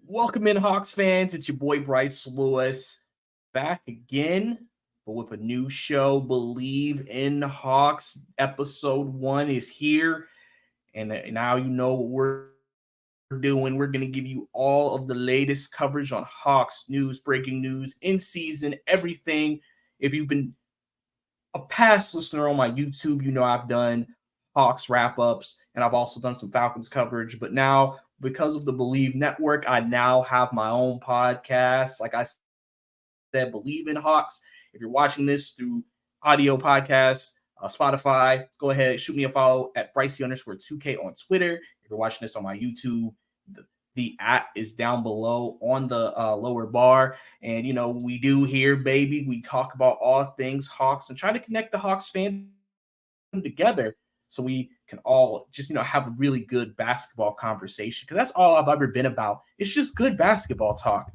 Welcome in, Hawks fans. It's your boy Bryce Lewis back again, but with a new show. Bleav in Hawks. Episode 1 is here, and now you know what we're doing. We're going to give you all of the latest coverage on Hawks news, breaking news, in season, everything. If you've been a past listener on my YouTube, you know I've done Hawks wrap-ups, and I've also done some Falcons coverage, but now because of the Bleav network, I now have my own podcast. Like I said, Bleav in Hawks. If you're watching this through audio podcasts, Spotify, go ahead, shoot me a follow at Bricey_2K on Twitter. If you're watching this on my YouTube, the app is down below on the lower bar. And, we do here, baby. We talk about all things Hawks and try to connect the Hawks fan together so we can all just, have a really good basketball conversation, because that's all I've ever been about. It's just good basketball talk.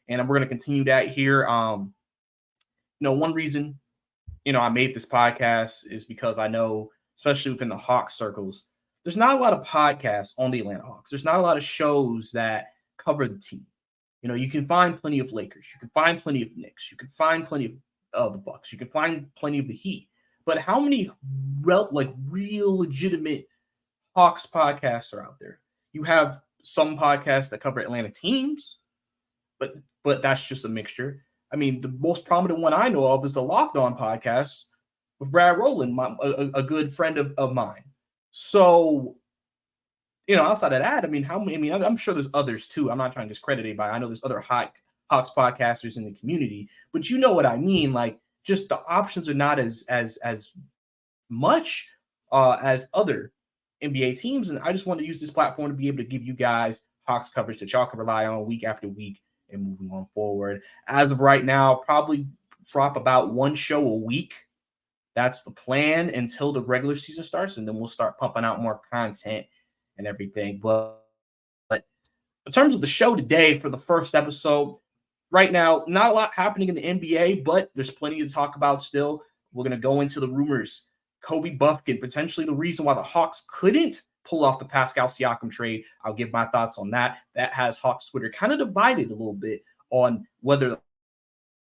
And we're going to continue that here. One reason, I made this podcast is because I know, especially within the Hawks circles, there's not a lot of podcasts on the Atlanta Hawks. There's not a lot of shows that cover the team. You can find plenty of Lakers. You can find plenty of Knicks. You can find plenty of the Bucks. You can find plenty of the Heat. But how many real legitimate Hawks podcasts are out there? You have some podcasts that cover Atlanta teams, but that's just a mixture. I mean, the most prominent one I know of is the Locked On podcast with Brad Rowland, a good friend of mine. So, outside of that, I'm sure there's others too. I'm not trying to discredit anybody. I know there's other Hawks podcasters in the community, but you know what I mean? Like, just the options are not as much as other NBA teams. And I just want to use this platform to be able to give you guys Hawks coverage that y'all can rely on week after week and moving on forward. As of right now, probably drop about one show a week. That's the plan until the regular season starts, and then we'll start pumping out more content and everything. But in terms of the show today for the first episode, right now, not a lot happening in the NBA, but there's plenty to talk about still. We're going to go into the rumors. Kobe Buffkin, potentially the reason why the Hawks couldn't pull off the Pascal Siakam trade. I'll give my thoughts on that. That has Hawks Twitter kind of divided a little bit on whether the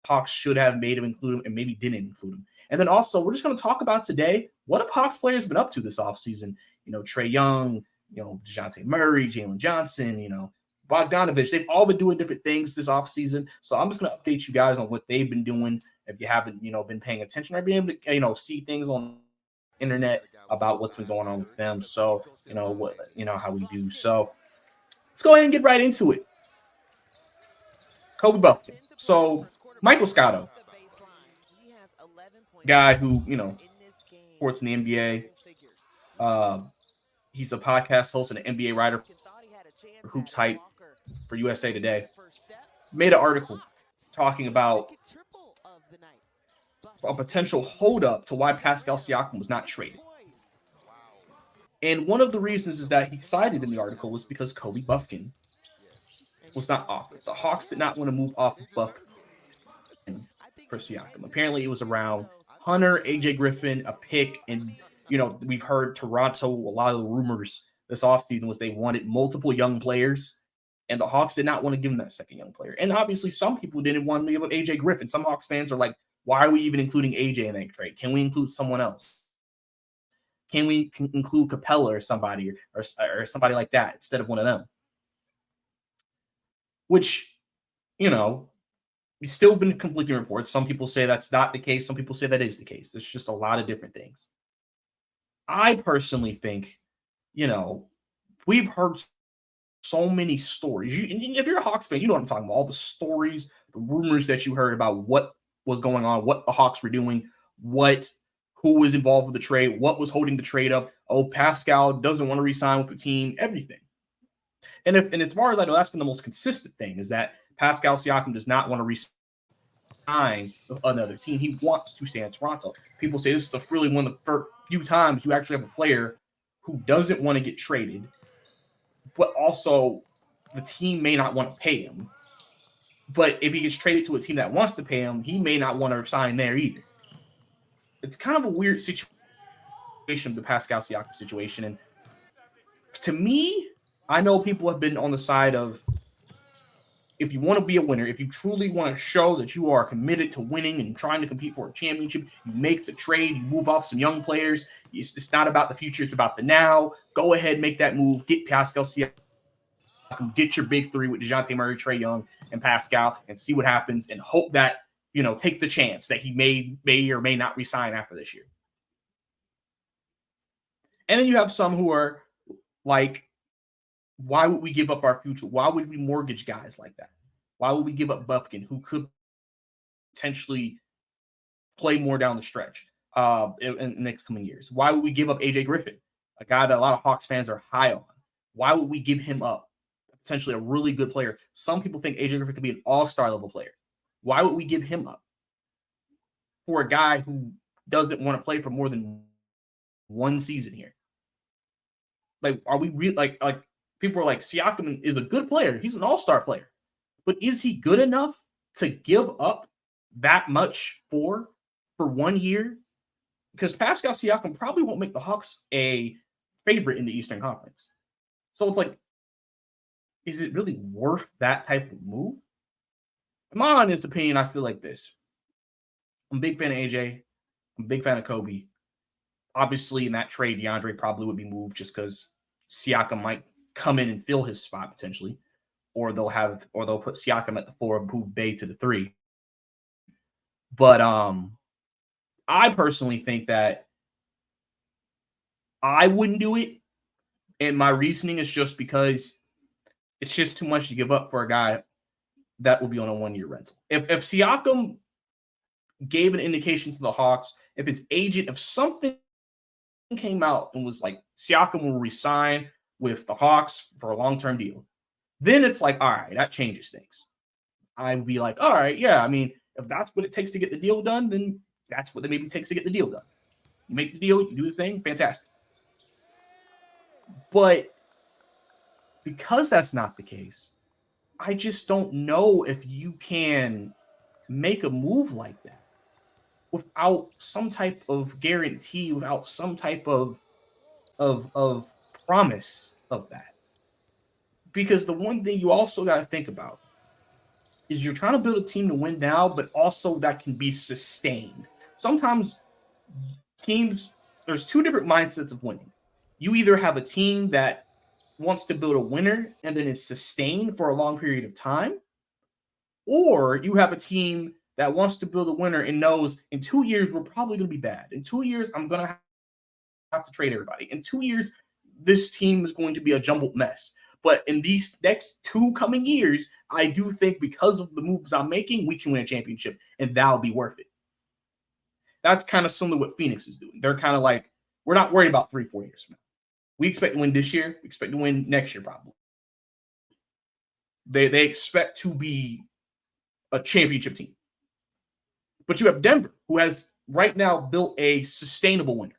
Hawks should have made him include him and maybe didn't include him. And then also, we're just going to talk about today, what have Hawks players been up to this offseason? Trae Young, DeJounte Murray, Jalen Johnson, Bogdanovich, they've all been doing different things this offseason. So I'm just going to update you guys on what they've been doing if you haven't, been paying attention or being able to, see things on the internet about what's been going on with them. So, how we do. So let's go ahead and get right into it. Kobe Buffkin. So Michael Scotto, guy who, sports in the NBA. He's a podcast host and an NBA writer for Hoops Hype for USA Today. Made an article talking about a potential holdup to why Pascal Siakam was not traded. And one of the reasons is that he cited in the article was because Kobe Buffkin was not offered. The Hawks did not want to move off of Buffkin for Siakam. Apparently, it was around Hunter, AJ Griffin, a pick, and we've heard Toronto. A lot of the rumors this offseason was they wanted multiple young players, and the Hawks did not want to give him that second young player. And obviously, some people didn't want to give up AJ Griffin. Some Hawks fans are like, why are we even including AJ in that trade? Can we include someone else? Can we include Capella or somebody or somebody like that instead of one of them? Which, we've still been conflicting reports. Some people say that's not the case. Some people say that is the case. There's just a lot of different things. I personally think, we've heard so many stories. If you're a Hawks fan, you know what I'm talking about. All the stories, the rumors that you heard about what was going on, what the Hawks were doing, who was involved with the trade, what was holding the trade up. Oh, Pascal doesn't want to re-sign with the team, everything. And as far as I know, that's been the most consistent thing, is that Pascal Siakam does not want to re-sign with another team. He wants to stay in Toronto. People say this is really one of the first few times you actually have a player who doesn't want to get traded, but also the team may not want to pay him. But if he gets traded to a team that wants to pay him, he may not want to sign there either. It's kind of a weird situation, the Pascal Siakam situation. And to me, I know people have been on the side of if you want to be a winner, if you truly want to show that you are committed to winning and trying to compete for a championship, you make the trade, you move off some young players. It's not about the future, it's about the now. Go ahead, make that move, get Pascal Siakam, get your big three with DeJounte Murray, Trae Young, and Pascal, and see what happens, and hope that, take the chance that he may or may not resign after this year. And then you have some who are like, why would we give up our future? Why would we mortgage guys like that? Why would we give up Buffkin, who could potentially play more down the stretch in the next coming years? Why would we give up AJ Griffin, a guy that a lot of Hawks fans are high on? Why would we give him up? Potentially a really good player. Some people think AJ Griffin could be an all-star level player. Why would we give him up for a guy who doesn't want to play for more than one season here? Like, are we really like people are like, Siakam is a good player. He's an all-star player. But is he good enough to give up that much for 1 year? Because Pascal Siakam probably won't make the Hawks a favorite in the Eastern Conference. So it's like, is it really worth that type of move? In my honest opinion, I feel like this. I'm a big fan of AJ. I'm a big fan of Kobe. Obviously, in that trade, DeAndre probably would be moved just because Siakam might come in and fill his spot potentially, or they'll put Siakam at the 4 and move Bay to the 3. But I personally think that I wouldn't do it, and my reasoning is just because it's just too much to give up for a guy that will be on a 1-year rental. If Siakam gave an indication to the Hawks, if his agent, if something came out and was like, Siakam will resign with the Hawks for a long-term deal, then it's like, all right, that changes things. I'd be like, all right, yeah, I mean, if that's what it takes to get the deal done, then that's what it maybe takes to get the deal done. You make the deal, you do the thing, fantastic. But because that's not the case, I just don't know if you can make a move like that without some type of guarantee, without some type of promise of that. Because the one thing you also got to think about is you're trying to build a team to win now, but also that can be sustained. Sometimes teams, there's two different mindsets of winning. You either have a team that wants to build a winner and then is sustained for a long period of time, or you have a team that wants to build a winner and knows in 2 years we're probably going to be bad. In 2 years, I'm going to have to trade everybody. In 2 years, this team is going to be a jumbled mess. But in these next 2 coming years, I do think because of the moves I'm making, we can win a championship, and that'll be worth it. That's kind of similar to what Phoenix is doing. They're kind of like, we're not worried about 3-4 years from now. We expect to win this year. We expect to win next year probably. They expect to be a championship team. But you have Denver, who has right now built a sustainable winner.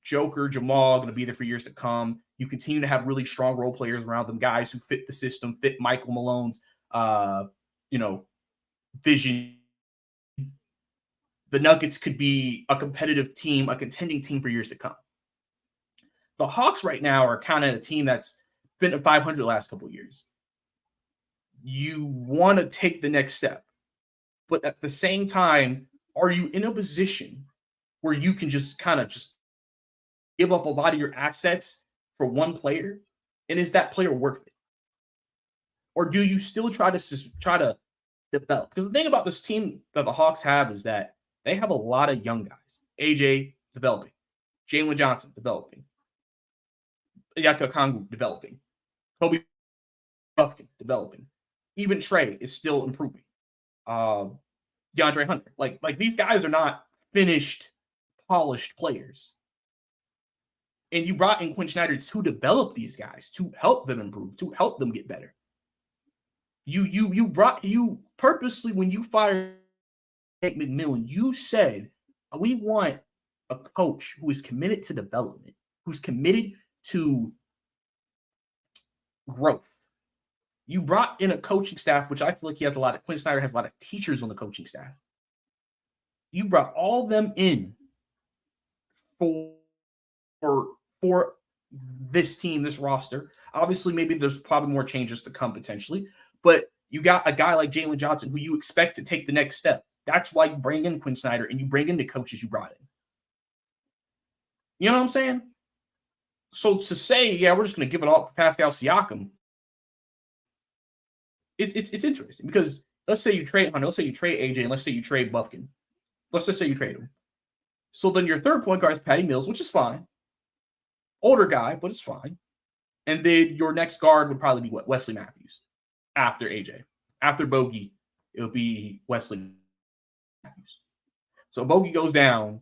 Joker, Jamal, going to be there for years to come. You continue to have really strong role players around them, guys who fit the system, fit Michael Malone's, vision. The Nuggets could be a competitive team, a contending team for years to come. The Hawks right now are kind of a team that's been at 500 the last couple of years. You want to take the next step, but at the same time, are you in a position where you can just kind of just give up a lot of your assets for one player? And is that player worth it? Or do you still try to develop? Because the thing about this team that the Hawks have is that they have a lot of young guys. AJ developing, Jalen Johnson developing, Yaka Kongu developing, Kobe Buffkin developing. Even Trae is still improving. DeAndre Hunter. Like these guys are not finished, polished players. And you brought in Quinn Snyder to develop these guys, to help them improve, to help them get better. You purposely, when you fired McMillan, you said, we want a coach who is committed to development, who's committed to growth. You brought in a coaching staff, which I feel like Quinn Snyder has a lot of teachers on the coaching staff. You brought all of them in for this team, this roster. Obviously, maybe there's probably more changes to come potentially, but You got a guy like Jalen Johnson who you expect to take the next step. That's why you bring in Quinn Snyder and you bring in the coaches you brought in. You know what I'm saying? So to say, yeah, we're just going to give it all for Pascal Siakam, it's interesting because let's say you trade Hunter, let's say you trade AJ, and let's say you trade Buffkin. Let's just say you trade him. So then your third point guard is Patty Mills, which is fine. Older guy, but it's fine. And then your next guard would probably be what? Wesley Matthews after AJ. After Bogey, it would be Wesley Matthews. So Bogey goes down,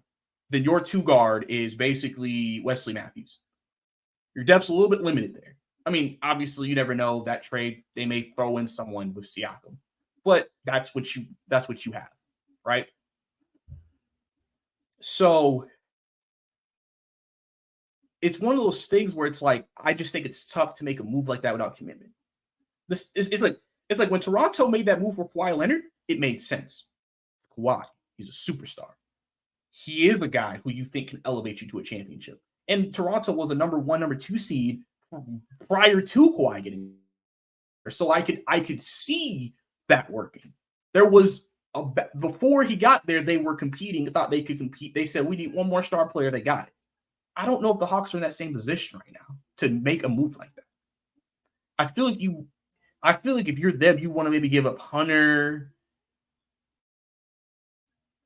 then your 2 guard is basically Wesley Matthews. Your depth's a little bit limited there. I mean, obviously, you never know that trade. They may throw in someone with Siakam, but that's what you have, right? So it's one of those things where it's like I just think it's tough to make a move like that without commitment. This is it's like when Toronto made that move for Kawhi Leonard, it made sense. Kawhi, he's a superstar. He is a guy who you think can elevate you to a championship. And Toronto was a number 1, number 2 seed prior to Kawhi getting there. So I could see that working. There was before he got there, they were competing, thought they could compete. They said, we need one more star player. They got it. I don't know if the Hawks are in that same position right now to make a move like that. I feel like if you're them, you want to maybe give up Hunter.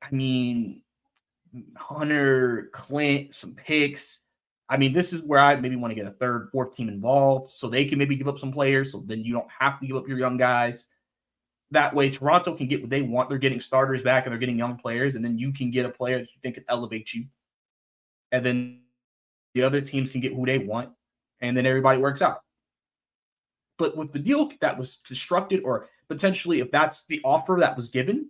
I mean, Hunter, Clint, some picks. I mean, this is where I maybe want to get a third, fourth team involved so they can maybe give up some players. So then you don't have to give up your young guys. That way, Toronto can get what they want. They're getting starters back and they're getting young players. And then you can get a player that you think can elevate you. And then the other teams can get who they want. And then everybody works out. But with the deal that was constructed, or potentially if that's the offer that was given,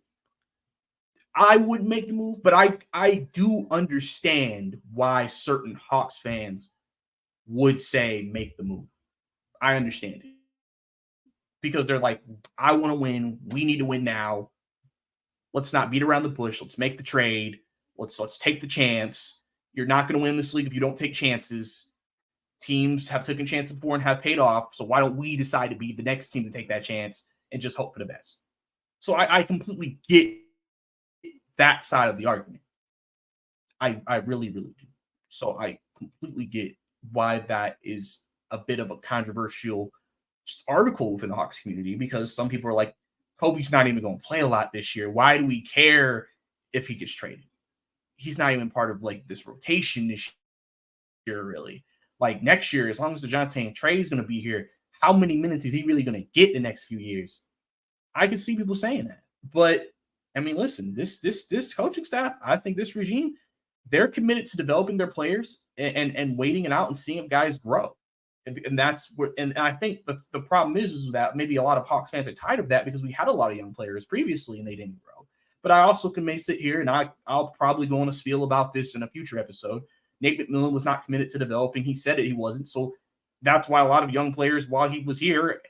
I would make the move, but I do understand why certain Hawks fans would say make the move. I understand it. Because they're like, I want to win. We need to win now. Let's not beat around the bush. Let's make the trade. Let's take the chance. You're not going to win this league if you don't take chances. Teams have taken chances before and have paid off. So why don't we decide to be the next team to take that chance and just hope for the best? So I completely get that side of the argument. I really, really do. So I completely get why that is a bit of a controversial article within the Hawks community, because some people are like, Kobe's not even going to play a lot this year. Why do we care if he gets traded? He's not even part of like this rotation this year, really. Like next year, as long as DeJounte Trey is going to be here, how many minutes is he really going to get the next few years? I can see people saying that. But I mean, listen, this coaching staff, I think this regime, they're committed to developing their players and waiting it out and seeing if guys grow. And that's where, and I think the problem is that maybe a lot of Hawks fans are tired of that because we had a lot of young players previously and they didn't grow. But I also may sit here and I'll probably go on a spiel about this in a future episode. Nate McMillan was not committed to developing. He said it, he wasn't. So that's why a lot of young players, while he was here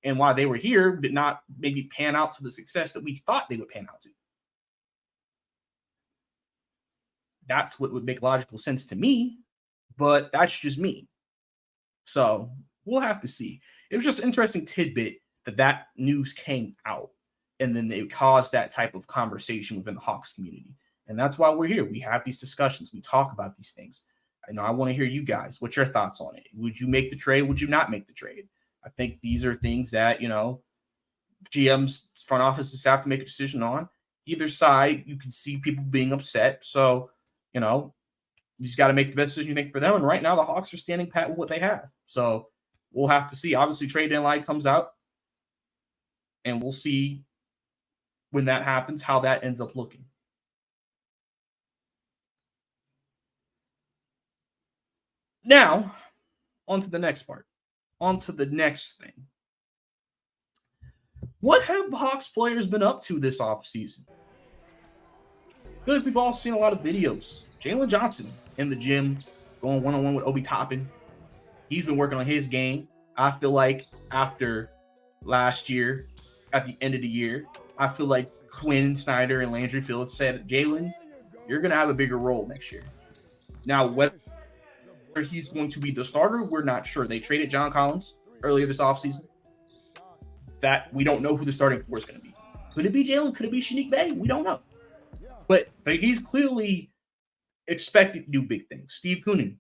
and while they were here, did not maybe pan out to the success that we thought they would pan out to. That's what would make logical sense to me, but that's just me. So we'll have to see. It was just an interesting tidbit that news came out, and then it caused that type of conversation within the Hawks community. And that's why we're here. We have these discussions. We talk about these things. I know I want to hear you guys. What's your thoughts on it? Would you make the trade? Would you not make the trade? I think these are things that, GM's front offices have to make a decision on. Either side, you can see people being upset. So, you just got to make the best decision you think for them. And right now, the Hawks are standing pat with what they have. So we'll have to see. Obviously, trade deadline comes out, and we'll see when that happens how that ends up looking. Now, on to the next part. On to the next thing. What have Hawks players been up to this offseason? I feel like we've all seen a lot of videos. Jalen Johnson in the gym going one-on-one with Obi Toppin. He's been working on his game. I feel like after last year, at the end of the year, I feel like Quinn Snyder and Landry Phillips said, Jalen, you're going to have a bigger role next year. Now, whether he's going to be the starter, we're not sure. They traded John Collins earlier this offseason. that we don't know who the starting four is going to be. Could it be Jalen? Could it be Shanique Bay? We don't know. But he's clearly expected to do big things. Steve Koonin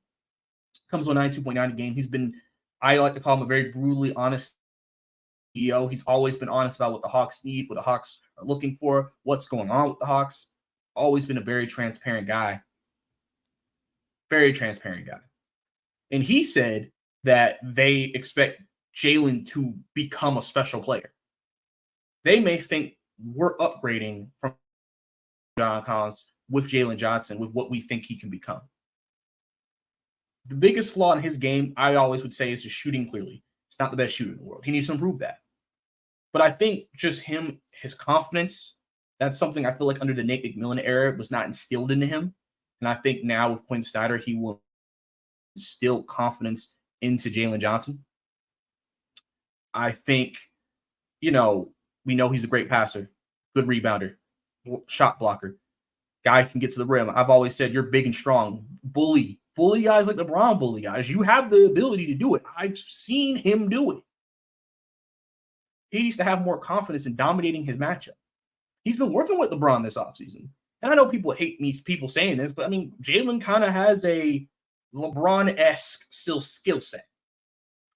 comes on 92.9 a game. He's been, I like to call him a very brutally honest CEO. He's always been honest about what the Hawks need, what the Hawks are looking for, what's going on with the Hawks. Always been a very transparent guy. Very transparent guy. And he said that they expect Jalen to become a special player. They may think we're upgrading from John Collins with Jalen Johnson, with what we think he can become. The biggest flaw in his game, I always would say, is just shooting clearly. It's not the best shooter in the world. He needs to improve that. But I think just him, his confidence, that's something I feel like under the Nate McMillan era was not instilled into him. And I think now with Quinn Snyder, he will instill confidence into Jalen Johnson. I think, we know he's a great passer, good rebounder, shot blocker. Guy can get to the rim. I've always said you're big and strong. Bully guys like LeBron bully guys. You have the ability to do it. I've seen him do it. He needs to have more confidence in dominating his matchup. He's been working with LeBron this offseason. And I know people hate me, people saying this, but I mean, Jalen kind of has a LeBron-esque skill set.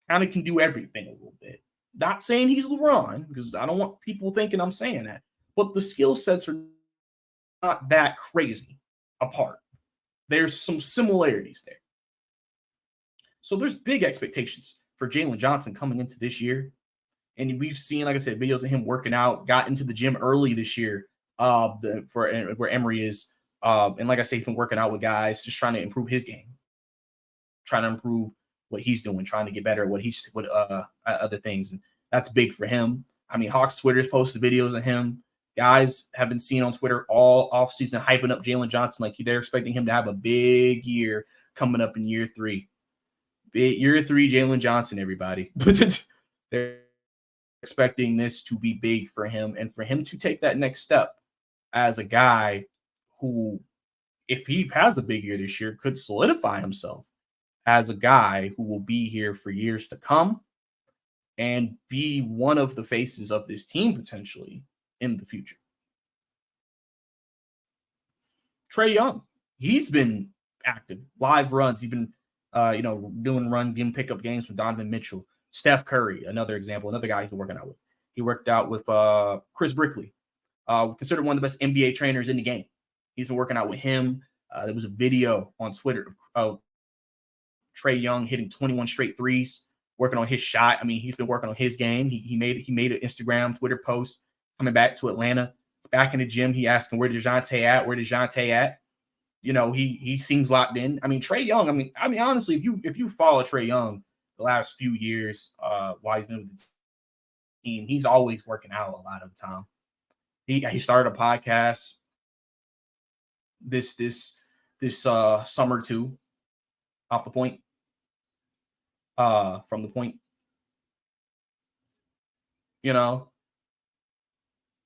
Kind of can do everything a little bit. Not saying he's LeBron, because I don't want people thinking I'm saying that. But the skill sets are not that crazy apart. There's some similarities there. So there's big expectations for Jalen Johnson coming into this year. And we've seen, like I said, videos of him working out, got into the gym early this year where Emory is. And like I say, he's been working out with guys, just trying to improve his game, trying to improve what he's doing, trying to get better at other things. And that's big for him. I mean, Hawks Twitter's posted videos of him. Guys have been seen on Twitter all offseason hyping up Jalen Johnson like they're expecting him to have a big year coming up in year 3. Year 3, Jalen Johnson, everybody. They're expecting this to be big for him and for him to take that next step as a guy who, if he has a big year this year, could solidify himself as a guy who will be here for years to come and be one of the faces of this team potentially in the future. Trae Young, he's been active, live runs. He's been, doing run game pickup games with Donovan Mitchell. Steph Curry, another example, another guy he's been working out with. He worked out with Chris Brickley, considered one of the best NBA trainers in the game. He's been working out with him. There was a video on Twitter of Trae Young hitting 21 straight threes, working on his shot. I mean, he's been working on his game. He made an Instagram, Twitter post coming back to Atlanta. Back in the gym, he asking, where DeJounte at? Where DeJounte at? He seems locked in. I mean, Trae Young, I mean, honestly, if you follow Trae Young the last few years while he's been with the team, he's always working out a lot of the time. He started a podcast this summer too, off the point. From the point.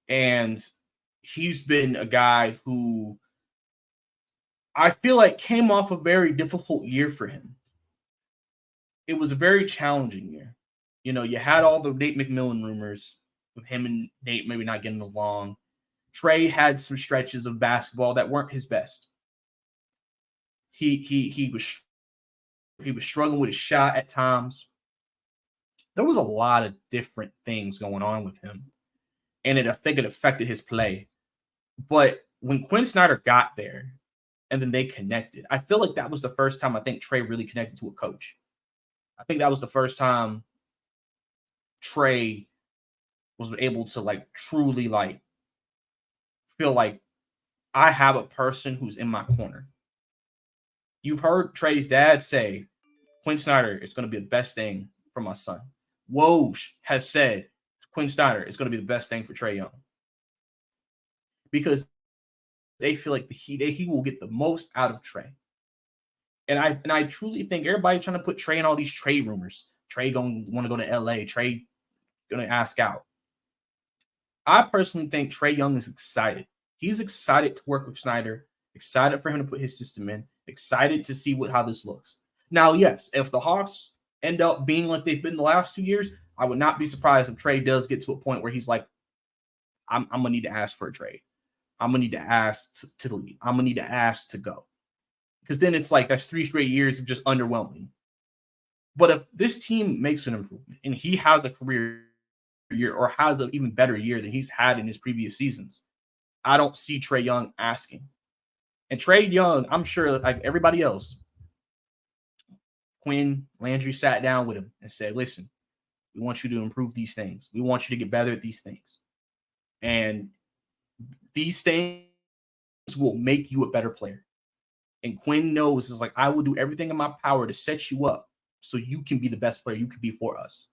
And he's been a guy who I feel like came off a very difficult year for him. It was a very challenging year. You had all the Nate McMillan rumors with him and Nate maybe not getting along. Trae had some stretches of basketball that weren't his best. He was struggling with his shot at times. There was a lot of different things going on with him, and I think it affected his play. But when Quinn Snyder got there and then they connected, I feel like that was the first time I think Trae really connected to a coach. I think that was the first time Trae was able to truly feel like I have a person who's in my corner. You've heard Trae's dad say, Quinn Snyder is going to be the best thing for my son. Woj has said Quinn Snyder is going to be the best thing for Trae Young. Because they feel like he will get the most out of Trae. And I truly think everybody trying to put Trae in all these trade rumors. Trae going to want to go to LA. Trae going to ask out. I personally think Trae Young is excited. He's excited to work with Snyder, excited for him to put his system in, excited to see how this looks. Now, yes, if the Hawks end up being like they've been the last 2 years, I would not be surprised if Trae does get to a point where he's like, I'm going to need to ask for a trade. I'm going to need to ask to leave. I'm going to need to ask to go. Because then it's like that's 3 straight years of just underwhelming. But if this team makes an improvement and he has a career year or has an even better year than he's had in his previous seasons, I don't see Trae Young asking. And Trae Young, I'm sure, like everybody else, Quinn Landry sat down with him and said, listen, we want you to improve these things. We want you to get better at these things. And these things will make you a better player. And Quinn knows, is like, I will do everything in my power to set you up so you can be the best player you can be for us.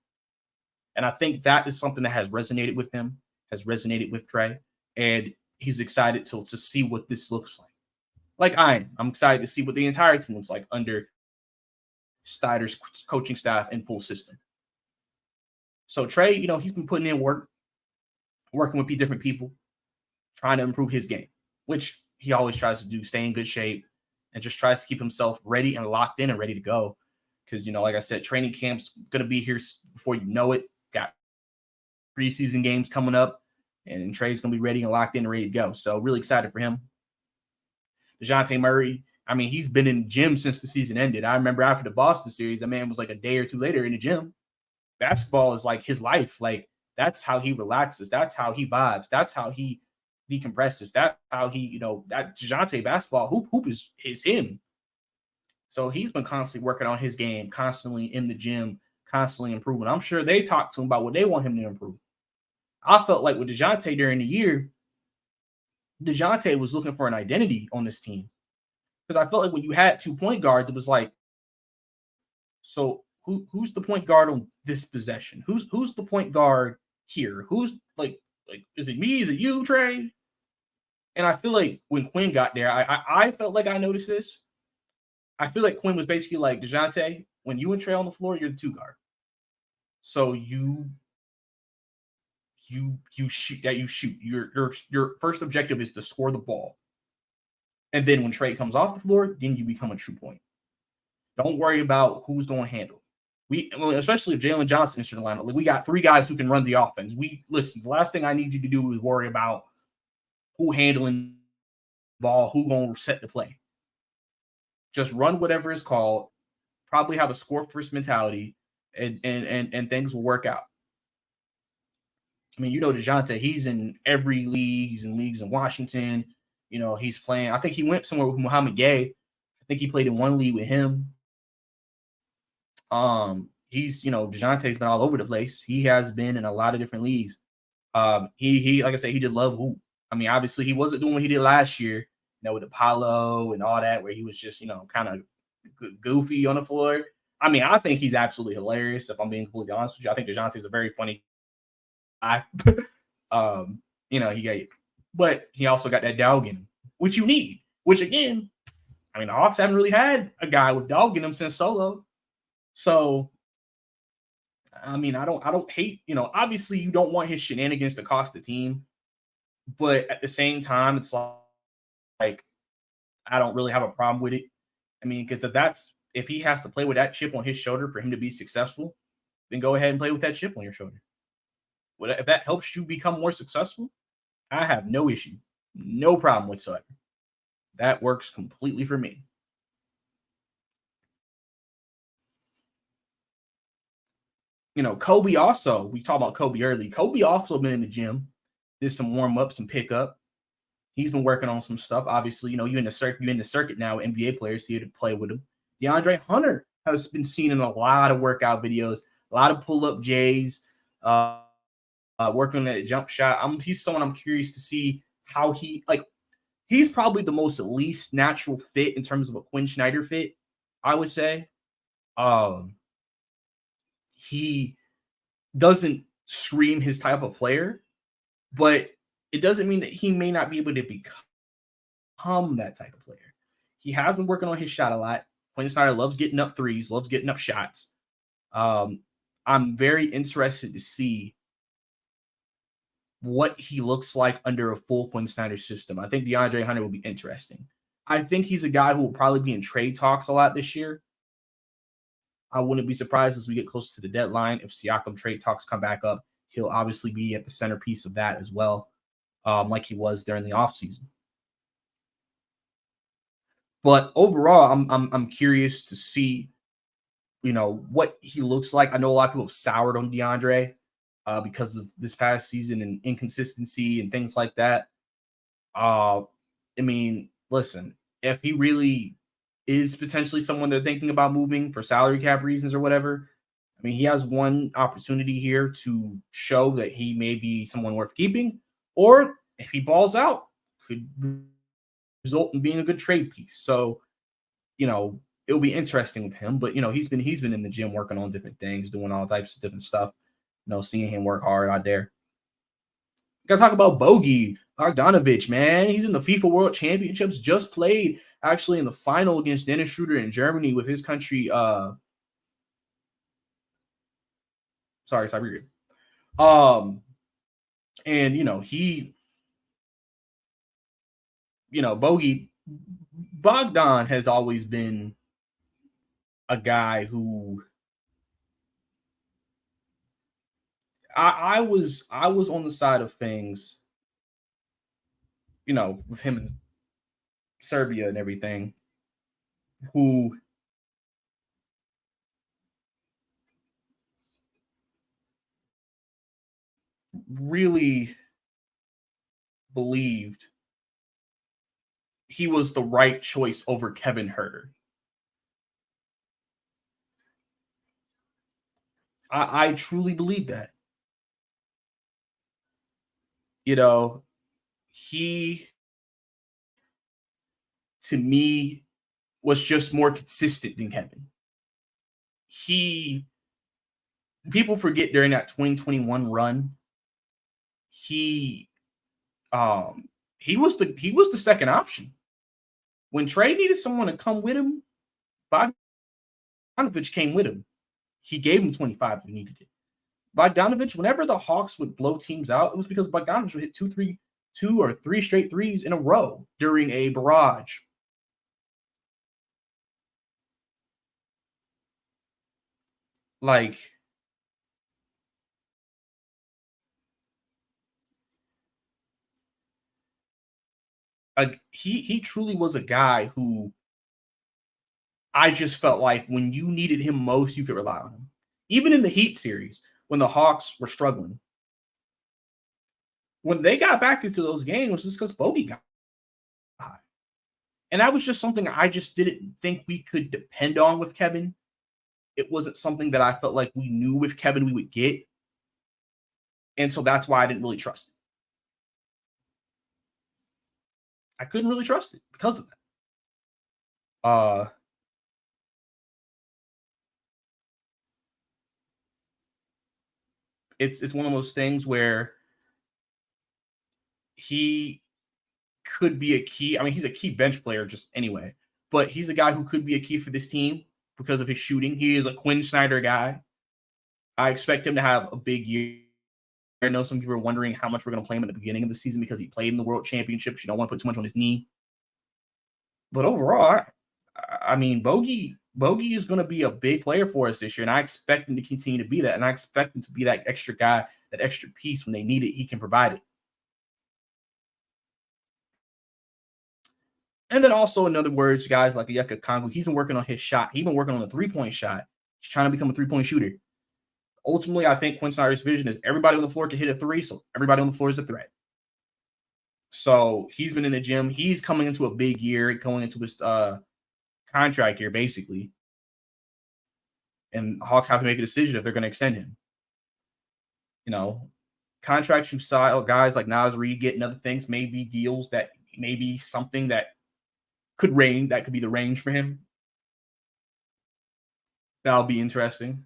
And I think that is something that has resonated with him, has resonated with Trae. And he's excited to see what this looks like. Like I'm excited to see what the entire team looks like under Snyder's coaching staff and full system. So Trae, he's been putting in work, working with different people, trying to improve his game, which he always tries to do, stay in good shape, and just tries to keep himself ready and locked in and ready to go. Because, like I said, training camp's going to be here before you know it. Got preseason games coming up, and Trae's going to be ready and locked in and ready to go. So really excited for him. DeJounte Murray, I mean, he's been in the gym since the season ended. I remember after the Boston series, that man was like a day or two later in the gym. Basketball is like his life. Like, that's how he relaxes. That's how he vibes. That's how he decompresses. That's how he, that DeJounte basketball hoop is him. So he's been constantly working on his game, constantly in the gym, constantly improving. I'm sure they talked to him about what they want him to improve. I felt like with DeJounte during the year, DeJounte was looking for an identity on this team. Because I felt like when you had 2 point guards, it was like, so who's the point guard on this possession? Who's the point guard here? Who's like is it me? Is it you, Trae? And I feel like when Quinn got there, I felt like I noticed this. I feel like Quinn was basically like, DeJounte, when you and Trae on the floor, you're the 2 guard. So you shoot that you shoot. Your first objective is to score the ball. And then when Trae comes off the floor, then you become a true point. Don't worry about who's going to handle. Especially if Jalen Johnson is in the lineup. Like, we got 3 guys who can run the offense. Listen, the last thing I need you to do is worry about who handling the ball, who going to set the play. Just run whatever is called. Probably have a score first mentality, and things will work out. I mean, DeJounte, he's in every league. He's in leagues in Washington. He's playing. I think he went somewhere with Muhammad Gay. I think he played in one league with him. DeJounte's been all over the place. He has been in a lot of different leagues. He like I said, he did love hoop. I mean, obviously he wasn't doing what he did last year, with Apollo and all that, where he was just, kind of goofy on the floor. I mean, I think he's absolutely hilarious, if I'm being completely honest with you. I think DeJounte's a very funny guy. But he also got that dog in him, which you need, which again, I mean, the Hawks haven't really had a guy with dog in him since Solo. So, I mean, I don't hate, obviously you don't want his shenanigans to cost the team, but at the same time, it's like I don't really have a problem with it. I mean, because if he has to play with that chip on his shoulder for him to be successful, then go ahead and play with that chip on your shoulder. If that helps you become more successful, I have no issue, no problem whatsoever. That works completely for me. Kobe also, we talked about Kobe early. Kobe also been in the gym, did some warm-ups and pickup. He's been working on some stuff. Obviously, you're in the circuit now with NBA players here to play with him. DeAndre Hunter has been seen in a lot of workout videos, a lot of pull-up J's, working on that jump shot. He's someone I'm curious to see how he's probably the most least natural fit in terms of a Quinn Snyder fit, I would say. He doesn't scream his type of player, but it doesn't mean that he may not be able to become that type of player. He has been working on his shot a lot. Quinn Snyder loves getting up threes, loves getting up shots. I'm very interested to see what he looks like under a full Quinn Snyder system. I think DeAndre Hunter will be interesting. I think he's a guy who will probably be in trade talks a lot this year. I wouldn't be surprised as we get closer to the deadline if Siakam trade talks come back up. He'll obviously be at the centerpiece of that as well, like he was during the offseason. But overall, I'm curious to see, what he looks like. I know a lot of people have soured on DeAndre because of this past season and inconsistency and things like that. Listen, if he really is potentially someone they're thinking about moving for salary cap reasons or whatever, he has one opportunity here to show that he may be someone worth keeping, or if he balls out, could result in being a good trade piece. So, it'll be interesting with him. But he's been in the gym working on different things, doing all types of different stuff. Seeing him work hard out there. Gotta talk about Bogey Bogdanovic, man. He's in the FIFA World Championships. Just played actually in the final against Dennis Schroeder in Germany with his country. Siberia. And he, Bogdan has always been a guy who I was on the side of things, with him in Serbia and everything, who really believed he was the right choice over Kevin Huerter. I truly believe that. He, to me, was just more consistent than Kevin. People forget during that 2021 run, he was the second option. When Trey needed someone to come with him, Bogdanovic came with him. He gave him 25 if he needed it. Bogdanovic, whenever the Hawks would blow teams out, it was because Bogdanovic would hit two or three straight threes in a row during a barrage. He truly was a guy who I just felt like when you needed him most, you could rely on him. Even in the Heat series, when the Hawks were struggling, when they got back into those games, it's because Bogey got high. And that was just something I just didn't think we could depend on with Kevin. It wasn't something that I felt like we knew with Kevin we would get. And so that's why I didn't really trust it. I couldn't really trust it because of that. It's one of those things where he could be a key. He's a key bench player just anyway, but he's a guy who could be a key for this team because of his shooting. He is a Quinn Snyder guy. I expect him to have a big year. I know some people are wondering how much we're going to play him at the beginning of the season because he played in the World Championships. You don't want to put too much on his knee. But overall, Bogey is going to be a big player for us this year, and I expect him to continue to be that. And I expect him to be that extra guy, that extra piece when they need it. He can provide it. And then also, in other words, guys like Onyeka Okongwu, he's been working on his shot. He's been working on the three-point shot. He's trying to become a three-point shooter. Ultimately, I think Quinn Snyder's vision is everybody on the floor can hit a three, so everybody on the floor is a threat. So he's been in the gym. He's coming into a big year, going into his contract year, basically. And Hawks have to make a decision if they're going to extend him. Contracts you saw guys like Naz Reid get and other things may be deals that may be something that could be the range for him. That'll be interesting.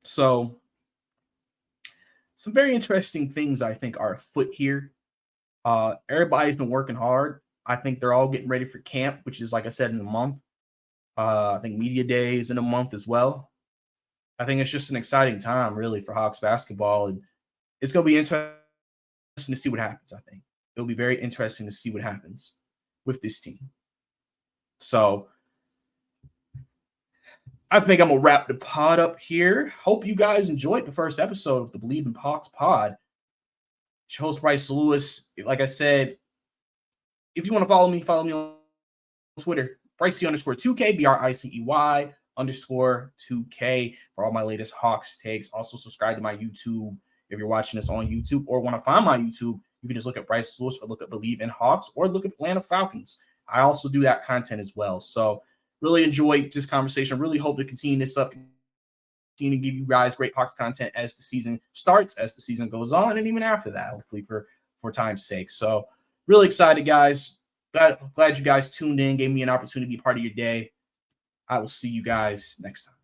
So some very interesting things I think are afoot here. Everybody's been working hard. I think they're all getting ready for camp, which is, like I said, in a month. I think media day is in a month as well. I think it's just an exciting time, really, for Hawks basketball. And it's going to be interesting to see what happens, I think. It'll be very interesting to see what happens with this team. So I think I'm going to wrap the pod up here. Hope you guys enjoyed the first episode of the Bleav in Hawks pod. It's your host, Bryce Lewis. Like I said, if you want to follow me on Twitter, Bricey_2K, BRICEY_2K for all my latest Hawks takes. Also subscribe to my YouTube if you're watching this on YouTube or want to find my YouTube. You can just look at Bryce Lewis or look at Bleav in Hawks or look at Atlanta Falcons. I also do that content as well. So really enjoyed this conversation. Really hope to continue this up. Continue to give you guys great Hawks content as the season starts, as the season goes on, and even after that, hopefully for time's sake. So really excited, guys. Glad you guys tuned in, gave me an opportunity to be part of your day. I will see you guys next time.